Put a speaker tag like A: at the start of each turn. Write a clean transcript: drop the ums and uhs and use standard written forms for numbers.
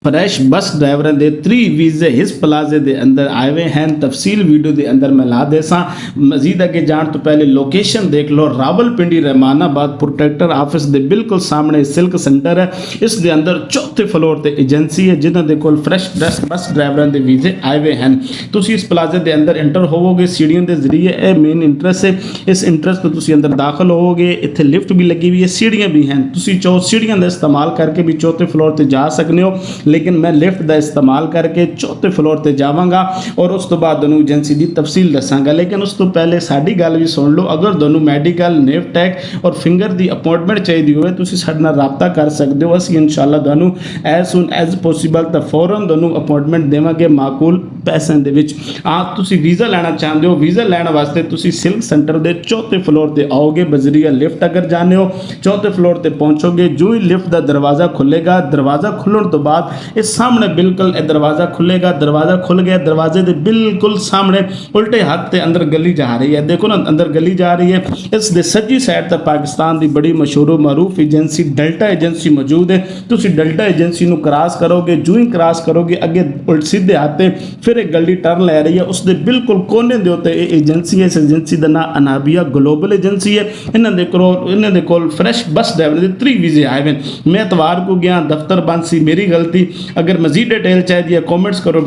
A: Fresh बस ड्राइवरां दे 3 वीज़े हिस प्लाजे दे अंदर आए हुए हैं। तफसील वीडियो के अंदर मैं ला देसा। मजीद अगे जाने तो पहले लोकेशन देख लो, रावलपिंडी रहमानाबाद प्रोटेक्टर ऑफिस के बिल्कुल सामने सिल्क सेंटर है। इस दे अंदर चौथे फ्लोर ते एजेंसी है जिन्हों के कोल फ्रैश बस ड्राइवरां दे वीज़े आए हुए हैं। तुसी इस प्लाजे के अंदर एंटर होवोगे सीढ़ियों के जरिए, यह मेन इंट्रेस है। इस इंट्रेस तो तुसी अंदर दाखिल होवोगे, इत्थे लिफ्ट भी लगी हुई है, सीढ़ियाँ भी हैं। तुसी चाहो सीढ़ियों का इस्तेमाल करके भी चौथे फ्लोर पर जा सकते हो, लेकिन मैं लिफ्ट का इस्तेमाल करके चौथे फ्लोर पर जावांगा और उस तो बाद दोनों एजेंसी की तफसील दसांगा। लेकिन उस तो पहले साडी गल भी सुन लो, अगर दोनों मैडिकल नेफटैक और फिंगर की अपॉइंटमेंट चाहिए होवे तुसीं साडे नाल राबता कर सकते हो। असीं इंशाअल्लाह दोनों एज सुन एज पॉसीबल तो फौरन दोनों अपॉइंटमेंट देवांगे माकूल पैसों के विच। तुसीं वीज़ा लेना चाहते हो, वीज़ा लैण वास्ते तुसीं सिल्क सेंटर के चौथे फ्लोर पर आओगे बजरिया लिफ्ट अगर जाने हो, चौथे फ्लोर पर पहुँचोगे। जो ही लिफ्ट का दरवाज़ा खुलेगा, दरवाज़ा खुलने तो बाद इस सामने बिल्कुल दरवाज़ा खुलेगा, दरवाज़ा खुल गया, दरवाजे के बिल्कुल सामने उल्टे हाथ से अंदर गली जा रही है। देखो ना अंदर गली जा रही है। इस दे सज्जी साइड तक पाकिस्तान की बड़ी मशहूर मरूफ एजेंसी डेल्टा एजेंसी मौजूद है। तुसी डेल्टा एजेंसी को क्रॉस करोगे, जो ही क्रॉस करोगे अगे सीधे हाथ फिर एक गली टर्न ले रही है, उसके बिल्कुल कोने के उत्ते एजेंसी है। इस एजेंसी का नाम अनाबिया ग्लोबल एजेंसी है। इन्होंने कोल फ्रैश बस ड्राइवर के 3 वीज़े आए हुए। मैं इतवार को गया, दफ्तर बंद सी, मेरी गलती। अगर मजीद डिटेल चाहिए कॉमेंट्स करो।